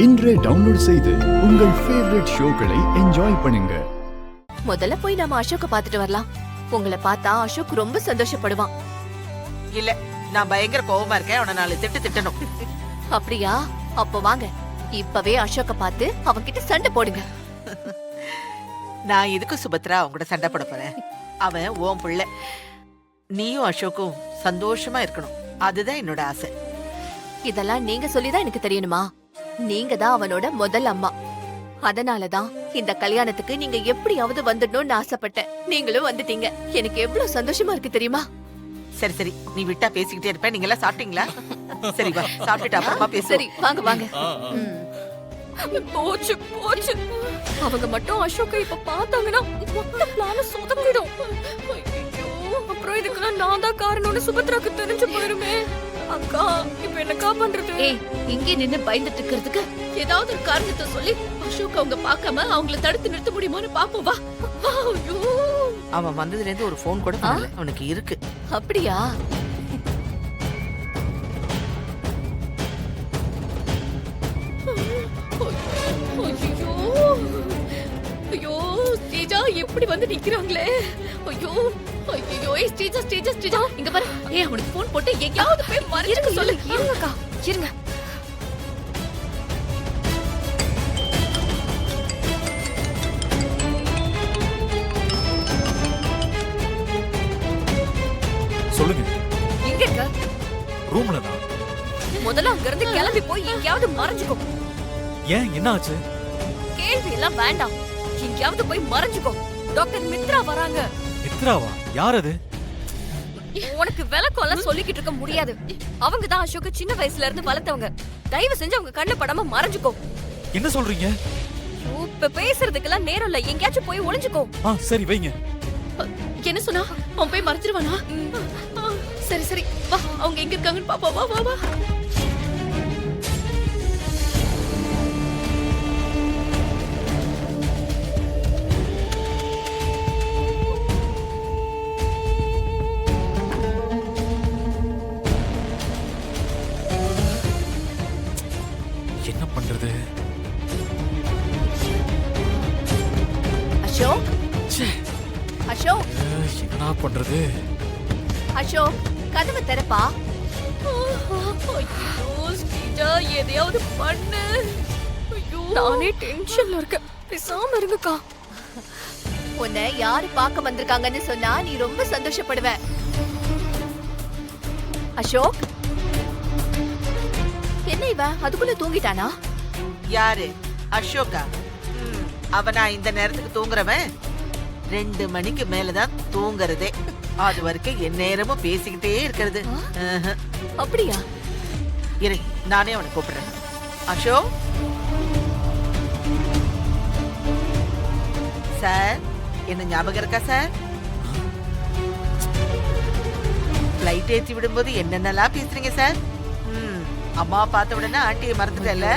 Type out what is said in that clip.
இன்றே டவுன்லோட் செய்து உங்கள் ஃபேவரட் ஷோக்களை என்ஜாய் பண்ணுங்க. முதல்ல போய் நாம அசோக்க பாத்துட்டு வரலாம். உங்களை பார்த்தா அசோக் ரொம்ப சந்தோஷப்படுவான். இல்ல, நான் பயங்கர கோவமா இருக்கேன். அவனை 4 திட்டு திட்டணும். அப்படியா? அப்போ வாங்க, இப்பவே அசோக்க பார்த்து அவன்கிட்ட சண்டை போடுங்க. நான் எதுக்கு சுபத்ரா அவங்க கூட சண்டை போட போறேன்? அவன் உன் புள்ள. நீயும் அசோக்கும் சந்தோஷமா இருக்கணும். அதுதான் என்னோட ஆசை. இதெல்லாம் நீங்க சொல்லிதான் எனக்கு தெரியணுமா? நீங்க தான் அவனோட முதல் அம்மா. அதனாலதான் இந்த கல்யாணத்துக்கு நீங்க எப்படியாவது வந்துடணும்னு ஆசைப்பட்டேன். நீங்களும் வந்துட்டீங்க. எனக்கு எவ்வளவு சந்தோஷமா இருக்கு தெரியுமா? சரி சரி, நீ விட்டா பேசிக்கிட்டே இருப்ப. நீங்க எல்லாம் சாப்பிட்டீங்களா? சரி வா, சாப்பிட்டுட்டு அப்புறமா பேசுவோம். சரி வாங்க வாங்க. போச்சு போச்சு. அவங்க மட்டும் அசோக்கை இப்ப பார்த்தாங்கன்னா மொத்த பிளான சொதப்பிடும். அப்புறம் இதுக்கெல்லாம் நான் தான் காரணம்னு சுபத்ராக்கு தெரிஞ்சு போயிருமே. அக்கா, இப்ப என்னக்கா பண்றது? ஏய், இங்கே நின்னு பயந்துட்டு இருக்கிறதுக்கு ஏதாவது ஒரு காரணத்தை சொல்லி அசோக் அவங்க பார்க்காம அவங்கள தடுத்து நிறுத்த முடியுமான்னு பாப்போம். வா. ஐயோ, அவன் வந்ததுல இருந்து ஒரு போன் கூட பண்ணல. அவனுக்கு இருக்கு. அப்படியா? ஐயோ ஐயோ, ஸ்ரீஜா எப்படி வந்து நிக்கிறாங்களே. ஐயோ ஐயோ, ஏய் ஸ்ரீஜா ஸ்ரீஜா ஸ்ரீஜா, இங்க பாரு. ஏய், அவனுக்கு போன் போட்டு எங்கயாவது போய் மறைக்க சொல்லு. இருங்கக்கா, இருங்க. சொல்லுங்க. எங்க இருக்க? ரூம்ல தான். முதல்ல அங்க இருந்து கிளம்பி போய் எங்கயாவது மறைஞ்சுக்கோ. ஏன், என்ன ஆச்சு? கேள்வி எல்லாம் வேண்டாம். எங்கயாவது போய் மறைஞ்சுக்கோ. டாக்டர் மித்ரா வராங்க. மித்ராவா? யார் அது? உனக்கு விளக்கம் எல்லாம் சொல்லிக்கிட்டு இருக்க முடியாது. அவங்க தான் அசோக் சின்ன வயசுல இருந்து வளர்த்தவங்க. தயவு செஞ்சு அவங்க கண்ணு படாம மறைஞ்சுக்கோ. என்ன சொல்றீங்க? இப்ப பேசுறதுக்கெல்லாம் நேரம் இல்ல. எங்கயாச்சும் போய் ஒளிஞ்சுக்கோ. சரி வைங்க. என்ன சொன்னா? அவன் போய் மறைஞ்சிருவானா? சரி சரி, வா, அவங்க எங்க இருக்காங்கன்னு பாப்பா. வா வா வா. என்ன பண்றது? அசோக், அசோக், என்ன பண்றது? அசோக், கதவை திறப்பா. ஐயோ ஸ்ரீஜா, எதையாவது பண்ணு. ஐயோ, நானே டென்ஷன்ல இருக்கேன். பேசாம இருங்கக்கா. உன்னை யாரு பார்க்க வந்திருக்காங்கன்னு சொன்னா நீ ரொம்ப சந்தோஷப்படுவ. அசோக், என்ன இவ அதுக்குள்ள தூங்கிட்டானா? யாரு? அசோகா? அவனா இந்த நேரத்துக்கு தூங்குறவன்? 2 மணிக்கு மேலதான் தூங்குறதே. அது வரைக்கும் என் நேரமும் பேசிக்கிட்டே இருக்கிறது. அப்படியா? இரு, நானே அவனை கூப்பிடுறேன். அசோக் சார், என்ன ஞாபகம் இருக்கா சார்? பிளைட் ஏற்றி விடும்போது என்னென்னலாம் பேசுறீங்க சார்? அம்மா பார்த்த உடனே ஆண்டியை மறந்துட்டல.